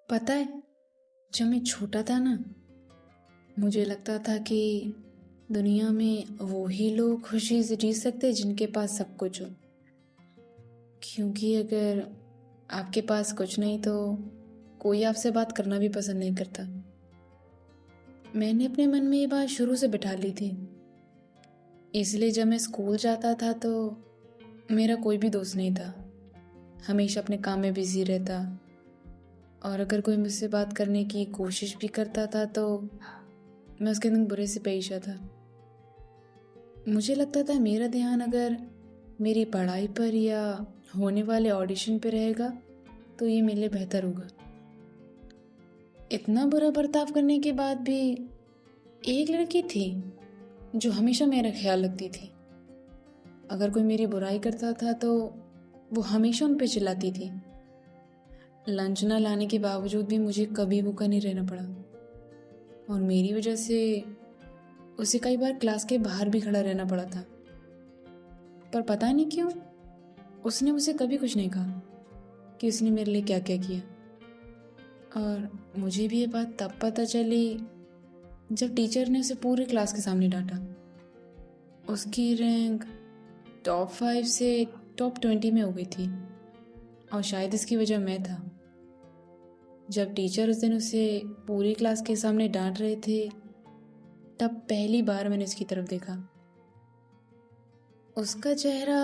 पता है, जब मैं छोटा था ना, मुझे लगता था कि दुनिया में वो ही लोग खुशी से जी सकते हैं जिनके पास सब कुछ हो। क्योंकि अगर आपके पास कुछ नहीं तो कोई आपसे बात करना भी पसंद नहीं करता। मैंने अपने मन में ये बात शुरू से बिठा ली थी, इसलिए जब मैं स्कूल जाता था तो मेरा कोई भी दोस्त नहीं था। हमेशा अपने काम में बिजी रहता, और अगर कोई मुझसे बात करने की कोशिश भी करता था तो मैं उसके दिन बुरे से पेश आता। मुझे लगता था मेरा ध्यान अगर मेरी पढ़ाई पर या होने वाले ऑडिशन पर रहेगा तो ये मेरे लिए बेहतर होगा। इतना बुरा बर्ताव करने के बाद भी एक लड़की थी जो हमेशा मेरा ख्याल रखती थी। अगर कोई मेरी बुराई करता था तो वो हमेशा उन पे चिल्लाती थी। लंच न लाने के बावजूद भी मुझे कभी भूखा नहीं रहना पड़ा, और मेरी वजह से उसे कई बार क्लास के बाहर भी खड़ा रहना पड़ा था। पर पता नहीं क्यों उसने मुझे कभी कुछ नहीं कहा कि उसने मेरे लिए क्या क्या किया। और मुझे भी ये बात तब पता चली जब टीचर ने उसे पूरे क्लास के सामने डांटा। उसकी रैंक टॉप 5 से टॉप 20 में हो गई थी, और शायद इसकी वजह मैं था। जब टीचर उस दिन उसे पूरी क्लास के सामने डांट रहे थे तब पहली बार मैंने उसकी तरफ देखा। उसका चेहरा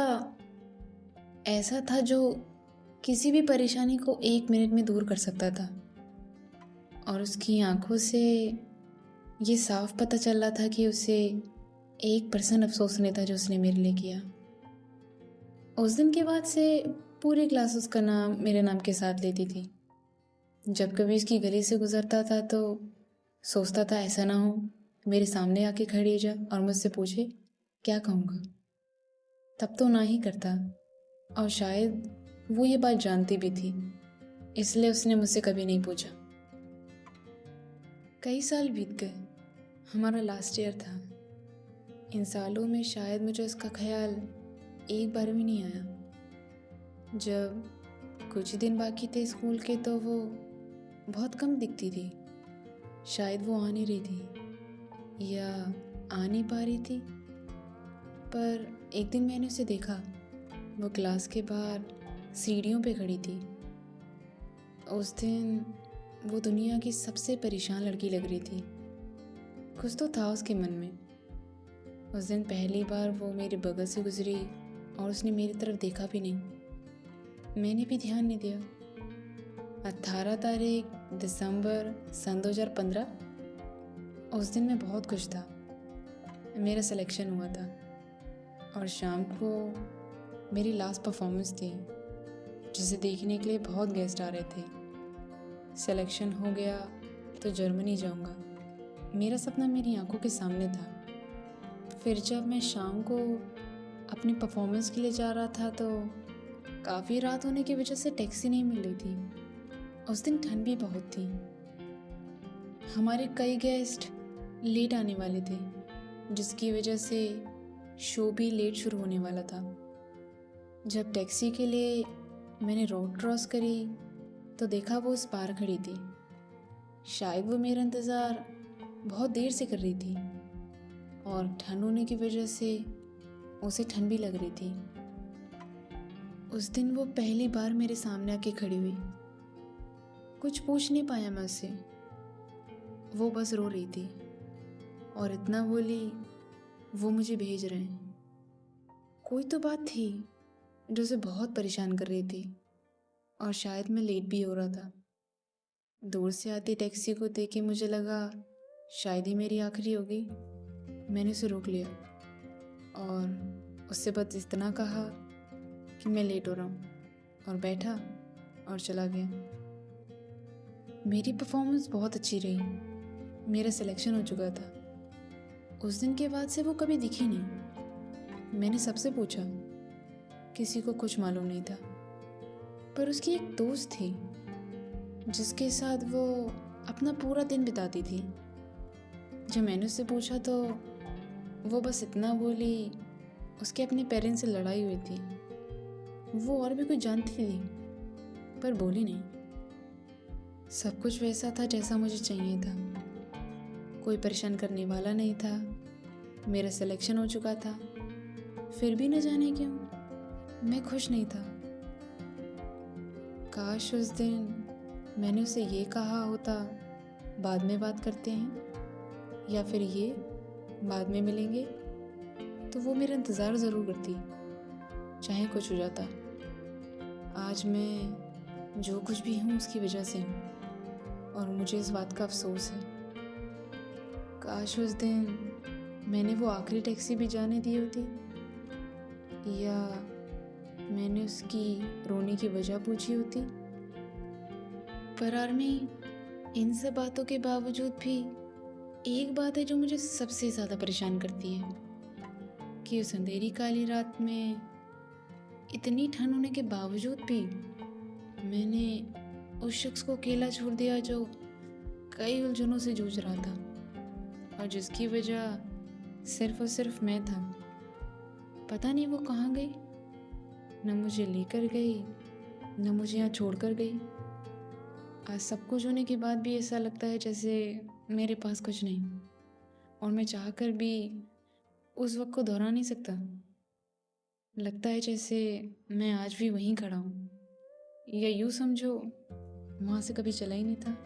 ऐसा था जो किसी भी परेशानी को 1 मिनट में दूर कर सकता था, और उसकी आंखों से ये साफ पता चल रहा था कि उसे 1% अफसोस नहीं था जो उसने मेरे लिए किया। उस दिन के बाद से पूरी क्लास उसका नाम मेरे नाम के साथ लेती थी। जब कभी उसकी गली से गुजरता था तो सोचता था ऐसा ना हो मेरे सामने आके खड़ी हो जाए और मुझसे पूछे क्या कहूँगा। तब तो ना ही करता, और शायद वो ये बात जानती भी थी, इसलिए उसने मुझसे कभी नहीं पूछा। कई साल बीत गए, हमारा लास्ट ईयर था। इन सालों में शायद मुझे उसका ख्याल एक बार भी नहीं आया। जब कुछ दिन बाकी थे स्कूल के तो वो बहुत कम दिखती थी। शायद वो आ नहीं रही थी या आ नहीं पा रही थी। पर एक दिन मैंने उसे देखा, वो क्लास के बाहर सीढ़ियों पे खड़ी थी। उस दिन वो दुनिया की सबसे परेशान लड़की लग रही थी। कुछ तो था उसके मन में। उस दिन पहली बार वो मेरे बगल से गुजरी और उसने मेरी तरफ देखा भी नहीं। मैंने भी ध्यान नहीं दिया। 18 तारीख दिसंबर सन 2015। उस दिन मैं बहुत खुश था, मेरा सिलेक्शन हुआ था, और शाम को मेरी लास्ट परफॉर्मेंस थी जिसे देखने के लिए बहुत गेस्ट आ रहे थे। सिलेक्शन हो गया तो जर्मनी जाऊंगा, मेरा सपना मेरी आंखों के सामने था। फिर जब मैं शाम को अपनी परफॉर्मेंस के लिए जा रहा था तो काफ़ी रात होने की वजह से टैक्सी नहीं मिल रही थी। उस दिन ठंड भी बहुत थी। हमारे कई गेस्ट लेट आने वाले थे, जिसकी वजह से शो भी लेट शुरू होने वाला था। जब टैक्सी के लिए मैंने रोड क्रॉस करी तो देखा वो उस पार खड़ी थी। शायद वो मेरा इंतज़ार बहुत देर से कर रही थी, और ठंड होने की वजह से उसे ठंड भी लग रही थी। उस दिन वो पहली बार मेरे सामने आके खड़ी हुई। कुछ पूछ नहीं पाया मैं उससे, वो बस रो रही थी और इतना बोली वो मुझे भेज रहे हैं। कोई तो बात थी जो उसे बहुत परेशान कर रही थी, और शायद मैं लेट भी हो रहा था। दूर से आती टैक्सी को देख के मुझे लगा शायद ही मेरी आखिरी होगी। मैंने उसे रोक लिया और उससे बस इतना कहा कि मैं लेट हो रहा हूँ, और बैठा और चला गया। मेरी परफॉर्मेंस बहुत अच्छी रही, मेरा सिलेक्शन हो चुका था। उस दिन के बाद से वो कभी दिखी नहीं। मैंने सबसे पूछा, किसी को कुछ मालूम नहीं था। पर उसकी एक दोस्त थी जिसके साथ वो अपना पूरा दिन बिताती थी। जब मैंने उससे पूछा तो वो बस इतना बोली उसके अपने पेरेंट्स से लड़ाई हुई थी। वो और भी कुछ जानती थी पर बोली नहीं। सब कुछ वैसा था जैसा मुझे चाहिए था। कोई परेशान करने वाला नहीं था। मेरा सिलेक्शन हो चुका था। फिर भी न जाने क्यों मैं खुश नहीं था। काश उस दिन मैंने उसे ये कहा होता, बाद में बात करते हैं, या फिर ये बाद में मिलेंगे, तो वो मेरा इंतज़ार ज़रूर करती, चाहे कुछ हो जाता। आज मैं जो कुछ भी हूँ उसकी वजह से हूँ, और मुझे इस बात का अफसोस है। काश उस दिन मैंने वो आखिरी टैक्सी भी जाने दी होती, या मैंने उसकी रोने की वजह पूछी होती। पर आर्मी, इन सब बातों के बावजूद भी एक बात है जो मुझे सबसे ज़्यादा परेशान करती है, कि उस अंधेरी काली रात में इतनी ठंड होने के बावजूद भी मैंने उस शख्स को अकेला छोड़ दिया जो कई उलझनों से जूझ रहा था, और जिसकी वजह सिर्फ और सिर्फ मैं था। पता नहीं वो कहाँ गई, न मुझे लेकर गई, न मुझे यहाँ छोड़कर गई। आज सब कुछ होने के बाद भी ऐसा लगता है जैसे मेरे पास कुछ नहीं, और मैं चाहकर भी उस वक्त को दोहरा नहीं सकता। लगता है जैसे मैं आज भी वहीं खड़ा हूँ, या यूँ समझो वहाँ से कभी चला ही नहीं था।